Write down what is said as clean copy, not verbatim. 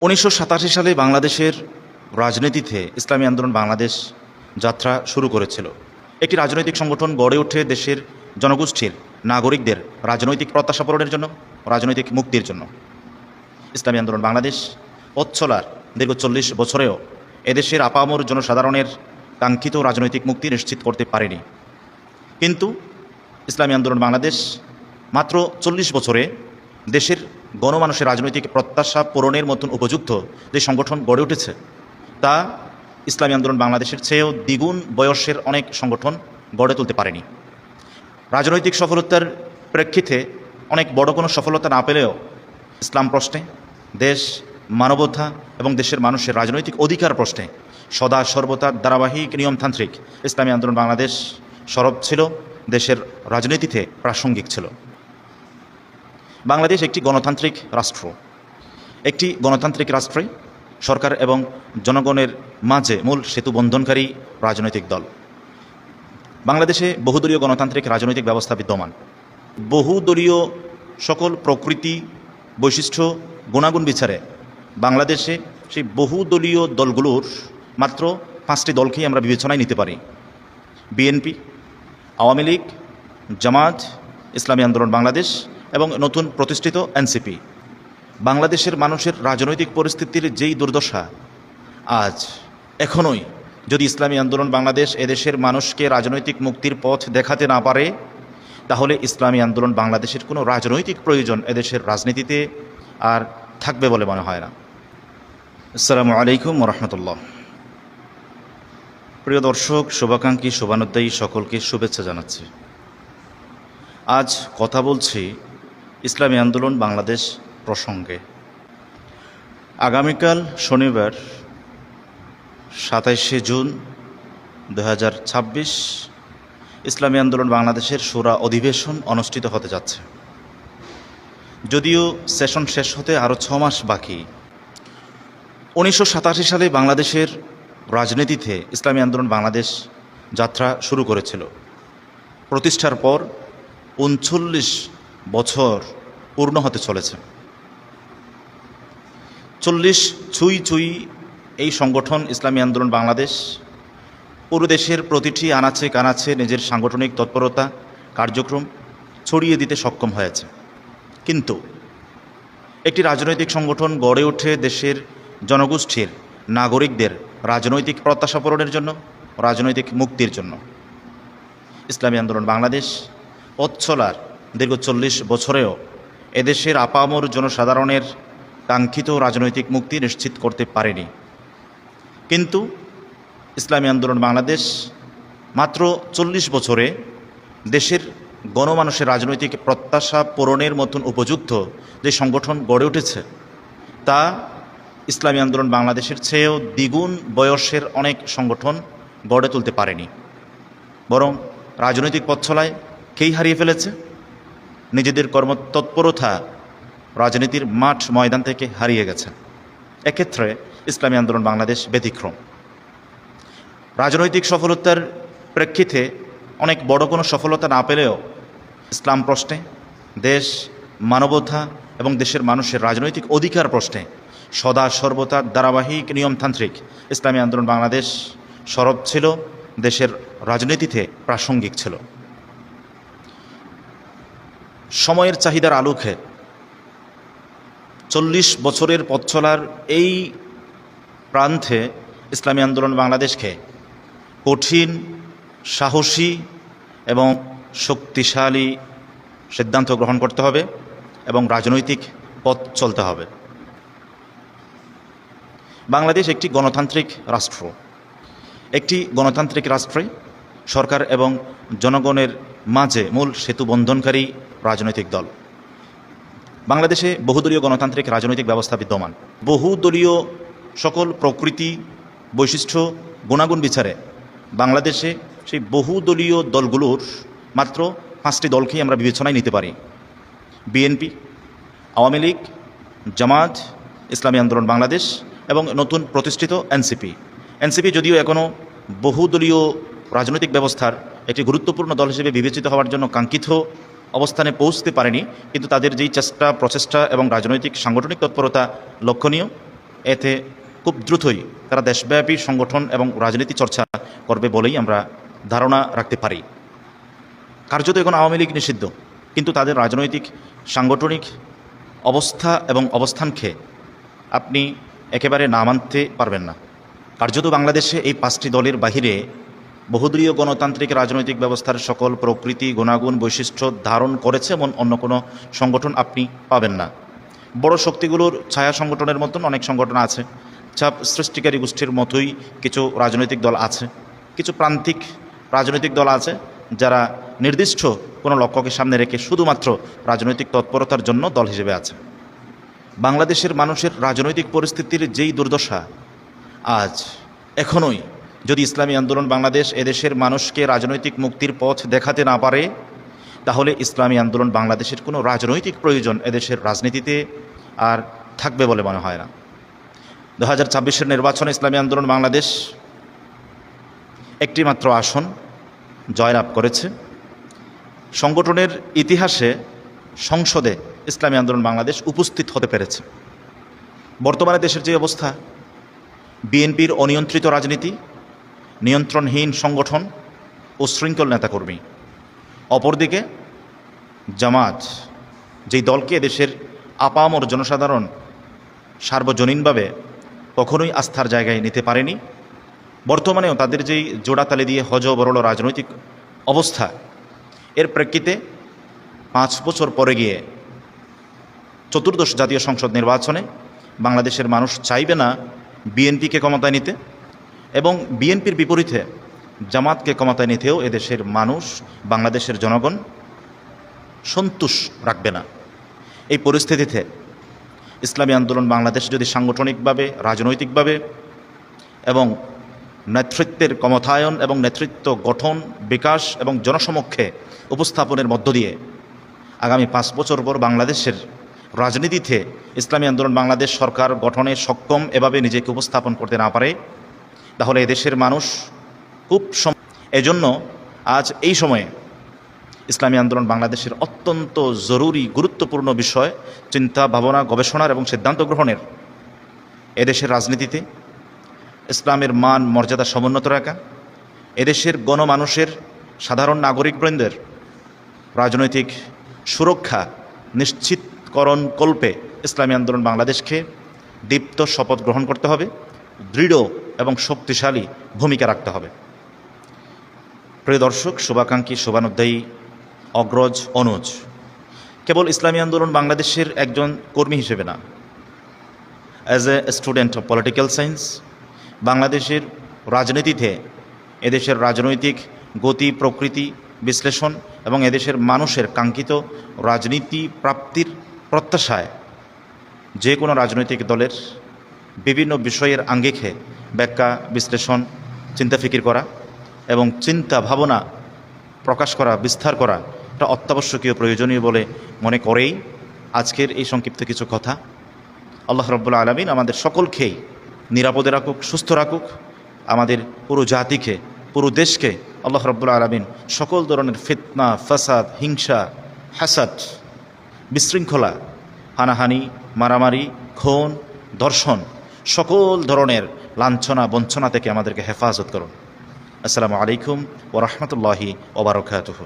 1987 সালে বাংলাদেশের রাজনীতিতে ইসলামী আন্দোলন বাংলাদেশ যাত্রা শুরু করেছিল। একটি রাজনৈতিক সংগঠন গড়ে ওঠে দেশের জনগোষ্ঠীর নাগরিকদের রাজনৈতিক প্রত্যাশা পূরণের জন্য, রাজনৈতিক মুক্তির জন্য। ইসলামী আন্দোলন বাংলাদেশ পথ চলার দীর্ঘ 40 বছরেও এদেশের আপামর জনসাধারণের কাঙ্ক্ষিত রাজনৈতিক মুক্তি নিশ্চিত করতে পারেনি। কিন্তু ইসলামী আন্দোলন বাংলাদেশ মাত্র 40 বছরে দেশের গণমানুষের রাজনৈতিক প্রত্যাশা পূরণের মতন উপযুক্ত যে সংগঠন গড়ে উঠেছে, তা ইসলামী আন্দোলন বাংলাদেশের চেয়েও দ্বিগুণ বয়সের অনেক সংগঠন গড়ে তুলতে পারেনি। রাজনৈতিক সফলতার প্রেক্ষিতে অনেক বড় কোনো সফলতা না পেলেও ইসলাম প্রশ্নে, দেশ, মানবতা এবং দেশের মানুষের রাজনৈতিক অধিকার প্রশ্নে সদা সর্বদা ধারাবাহিক নিয়মতান্ত্রিক ইসলামী আন্দোলন বাংলাদেশ সরব ছিল, দেশের রাজনীতিতে প্রাসঙ্গিক ছিল। বাংলাদেশ একটি গণতান্ত্রিক রাষ্ট্র। একটি গণতান্ত্রিক রাষ্ট্রে সরকার এবং জনগণের মাঝে মূল সেতু বন্ধনকারী রাজনৈতিক দল। বাংলাদেশে বহুদলীয় গণতান্ত্রিক রাজনৈতিক ব্যবস্থা বিদ্যমান। বহুদলীয় সকল প্রকৃতি, বৈশিষ্ট্য, গুণাগুণ বিচারে বাংলাদেশে সেই বহুদলীয় দলগুলোর মাত্র 5টি দলকেই আমরা বিবেচনায় নিতে পারি: বিএনপি, আওয়ামী লীগ, জামাত, ইসলামী আন্দোলন বাংলাদেশ এবং নতুন প্রতিষ্ঠিত এনসিপি। বাংলাদেশের মানুষের রাজনৈতিক পরিস্থিতির যেই দুর্দশা আজ এখনোই যদি ইসলামী আন্দোলন বাংলাদেশ এদেশের মানুষকে রাজনৈতিক মুক্তির পথ দেখাতে না পারে, তাহলে ইসলামী আন্দোলন বাংলাদেশের কোনো রাজনৈতিক প্রয়োজন এদেশের রাজনীতিতে আর থাকবে বলে মনে হয় না। আসসালামু আলাইকুম ওয়া রাহমাতুল্লাহ। প্রিয় দর্শক, শুভাকাঙ্ক্ষী, শুভানুধ্যায়ী সকলকে শুভেচ্ছা জানাচ্ছি। আজ কথা বলছি ইসলামী আন্দোলন বাংলাদেশ প্রসঙ্গে। আগামীকাল শনিবার 27শে জুন 2026 ইসলামী আন্দোলন বাংলাদেশের শূরা অধিবেশন অনুষ্ঠিত হতে যাচ্ছে। যদিও সেশন শেষ হতে আরও 6 মাস বাকি। 1987 সালে বাংলাদেশের রাজনীতিতে ইসলামী আন্দোলন বাংলাদেশ যাত্রা শুরু করেছিল। প্রতিষ্ঠার পর 39 বছর পূর্ণ হতে চলেছে। 40 ছুঁই এই সংগঠন ইসলামী আন্দোলন বাংলাদেশ পুরো দেশের প্রতিটি আনাচে কানাচে নিজের সাংগঠনিক তৎপরতা, কার্যক্রম ছড়িয়ে দিতে সক্ষম হয়েছে। কিন্তু একটি রাজনৈতিক সংগঠন গড়ে ওঠে দেশের জনগোষ্ঠীর নাগরিকদের রাজনৈতিক প্রত্যাশা পূরণের জন্য, রাজনৈতিক মুক্তির জন্য। ইসলামী আন্দোলন বাংলাদেশ পথ চলার দীর্ঘ 40 বছরেও এদেশের আপামর জনসাধারণের কাঙ্ক্ষিত রাজনৈতিক মুক্তি নিশ্চিত করতে পারেনি। কিন্তু ইসলামী আন্দোলন বাংলাদেশ মাত্র 40 বছরে দেশের গণমানুষের রাজনৈতিক প্রত্যাশা পূরণের মতন উপযুক্ত যে সংগঠন গড়ে উঠেছে, তা ইসলামী আন্দোলন বাংলাদেশের চেয়েও দ্বিগুণ বয়সের অনেক সংগঠন গড়ে তুলতে পারেনি। বরং রাজনৈতিক পথ চলায় কেই হারিয়ে ফেলেছে? নিজেদের কর্মতৎপরতা রাজনীতির মাঠ ময়দান থেকে হারিয়ে গেছে। এক্ষেত্রে ইসলামী আন্দোলন বাংলাদেশ ব্যতিক্রম। রাজনৈতিক সফলতার প্রেক্ষিতে অনেক বড় কোনো সফলতা না পেলেও ইসলাম প্রশ্নে, দেশ, মানবতা এবং দেশের মানুষের রাজনৈতিক অধিকার প্রশ্নে সদা সর্বদা ধারাবাহিক নিয়মতান্ত্রিক ইসলামী আন্দোলন বাংলাদেশ সরব ছিল, দেশের রাজনীতিতে প্রাসঙ্গিক ছিল। সময়ের চাহিদার আলোকে 40 বছরের পথ চলার এই প্রান্তে ইসলামী আন্দোলন বাংলাদেশকে কঠিন, সাহসী এবং শক্তিশালী সিদ্ধান্ত গ্রহণ করতে হবে এবং রাজনৈতিক পথ চলতে হবে। বাংলাদেশ একটি গণতান্ত্রিক রাষ্ট্র। একটি গণতান্ত্রিক রাষ্ট্রে সরকার এবং জনগণের মাঝে মূল সেতু বন্ধনকারী রাজনৈতিক দল। বাংলাদেশে বহুদলীয় গণতান্ত্রিক রাজনৈতিক ব্যবস্থা বিদ্যমান। বহুদলীয় সকল প্রকৃতি, বৈশিষ্ট্য, গুণাগুণ বিচারে বাংলাদেশে সেই বহুদলীয় দলগুলোর মাত্র 5টি দলকেই আমরা বিবেচনায় নিতে পারি: বিএনপি, আওয়ামী লীগ, জামাত, ইসলামী আন্দোলন বাংলাদেশ এবং নতুন প্রতিষ্ঠিত এনসিপি। এনসিপি যদিও এখনও বহুদলীয় রাজনৈতিক ব্যবস্থার একটি গুরুত্বপূর্ণ দল হিসেবে বিবেচিত হওয়ার জন্য কাঙ্ক্ষিত অবস্থানে পৌঁছতে পারেনি, কিন্তু তাদের যেই চেষ্টা, প্রচেষ্টা এবং রাজনৈতিক সাংগঠনিক তৎপরতা লক্ষণীয়। এতে খুব দ্রুতই তারা দেশব্যাপী সংগঠন এবং রাজনীতি চর্চা করবে বলেই আমরা ধারণা রাখতে পারি। কার্যত এখন আওয়ামী লীগ নিষিদ্ধ, কিন্তু তাদের রাজনৈতিক সাংগঠনিক অবস্থা এবং অবস্থানকে আপনি একেবারে না মানতে পারবেন না। কার্যত বাংলাদেশে এই 5টি দলের বাহিরে বহুদলীয় গণতান্ত্রিক রাজনৈতিক ব্যবস্থার সকল প্রকৃতি গুণাগুণ বৈশিষ্ট্য ধারণ করেছে এমন অন্য কোনো সংগঠন আপনি পাবেন না। বড় শক্তিগুলোর ছায়া সংগঠনের মতন অনেক সংগঠন আছে, চাপ সৃষ্টিকারী গোষ্ঠীর মতোই কিছু রাজনৈতিক দল আছে, কিছু প্রান্তিক রাজনৈতিক দল আছে যারা নির্দিষ্ট কোনো লক্ষ্যকে সামনে রেখে শুধুমাত্র রাজনৈতিক তৎপরতার জন্য দল হিসেবে আছে। বাংলাদেশের মানুষের রাজনৈতিক পরিস্থিতির যেই দুর্দশা আজ এখনোই যদি ইসলামী আন্দোলন বাংলাদেশ এদেশের মানুষকে রাজনৈতিক মুক্তির পথ দেখাতে না পারে, তাহলে ইসলামী আন্দোলন বাংলাদেশের কোনো রাজনৈতিক প্রয়োজন এদেশের রাজনীতিতে আর থাকবে বলে মনে হয় না। 2026-এর নির্বাচনে ইসলামী আন্দোলন বাংলাদেশ একটি মাত্র আসন জয়লাভ করেছে। সংগঠনের ইতিহাসে সংসদে ইসলামী আন্দোলন বাংলাদেশ উপস্থিত হতে পেরেছে। বর্তমানে দেশের যে অবস্থা, বিএনপির অনিয়ন্ত্রিত রাজনীতি, নিয়ন্ত্রণহীন সংগঠন ও শৃঙ্খল নেতাকর্মী, অপরদিকে জামাত, যেই দলকে দেশের আপামর জনসাধারণ সার্বজনীনভাবে কখনোই আস্থার জায়গায় নিতে পারেনি, বর্তমানেও তাদের যেই জোড়াতালি দিয়ে হজবরল রাজনৈতিক অবস্থা, এর প্রেক্ষিতে 5 বছর পরে গিয়ে চতুর্দশ জাতীয় সংসদ নির্বাচনে বাংলাদেশের মানুষ চাইবে না বিএনপিকে ক্ষমতায় নিতে, এবং বিএনপির বিপরীতে জামাতকে ক্ষমতায় নিতেও এদেশের মানুষ, বাংলাদেশের জনগণ সন্তোষ রাখবে না। এই পরিস্থিতিতে ইসলামী আন্দোলন বাংলাদেশ যদি সাংগঠনিকভাবে, রাজনৈতিকভাবে এবং নেতৃত্বের ক্ষমতায়ন এবং নেতৃত্ব গঠন, বিকাশ এবং জনসমক্ষে উপস্থাপনের মধ্য দিয়ে আগামী 5 বছর পর বাংলাদেশের রাজনীতিতে ইসলামী আন্দোলন বাংলাদেশ সরকার গঠনে সক্ষম এভাবে নিজেকে উপস্থাপন করতে না পারে, তাহলে এদেশের মানুষ খুব এজন্য আজ এই সময়ে ইসলামী আন্দোলন বাংলাদেশের অত্যন্ত জরুরি গুরুত্বপূর্ণ বিষয় চিন্তা ভাবনা, গবেষণার এবং সিদ্ধান্ত গ্রহণের এদেশের রাজনীতিতে ইসলামের মান মর্যাদা সমুন্নত রাখা, এদেশের গণমানুষের সাধারণ নাগরিকবৃন্দের রাজনৈতিক সুরক্ষা নিশ্চিতকরণ কল্পে ইসলামী আন্দোলন বাংলাদেশকে দীপ্ত শপথ গ্রহণ করতে হবে, দৃঢ় এবং শক্তিশালী ভূমিকা রাখতে হবে। প্রিয় দর্শক, শুভাকাঙ্ক্ষী, শুভানুধ্যায়ী, অগ্রজ, অনুজ কেবল ইসলামী আন্দোলন বাংলাদেশের একজন কর্মী হিসেবে না, as a student of political science, বাংলাদেশের রাজনীতিতে এদেশের রাজনৈতিক গতি প্রকৃতি বিশ্লেষণ এবং এদেশের মানুষের কাঙ্ক্ষিত রাজনীতি প্রাপ্তির প্রত্যাশায় যে কোনো রাজনৈতিক দলের বিভিন্ন বিষয়ের আঙ্গিকে ব্যাখ্যা, বিশ্লেষণ, চিন্তা ফিকির করা এবং চিন্তা ভাবনা প্রকাশ করা, বিস্তার করা এটা অত্যাবশ্যকীয়, প্রয়োজনীয় বলে মনে করেই আজকের এই সংক্ষিপ্ত কিছু কথা। আল্লাহ রাব্বুল আলামিন আমাদের সকলকেই নিরাপদে রাখুক, সুস্থ রাখুক, আমাদের পুরো জাতিকে, পুরো দেশকে আল্লাহ রাব্বুল আলামিন সকল ধরনের ফিতনা, ফাসাদ, হিংসা, হাসাদ, বিশৃঙ্খলা, হানাহানি, মারামারি, খুন, ধর্ষণ, সকল ধরনের লাঞ্ছনা বঞ্চনা থেকে আমাদেরকে হেফাজত করুন। আসসালামু আলাইকুম ওয়া রাহমাতুল্লাহি ওয়া বারাকাতুহু।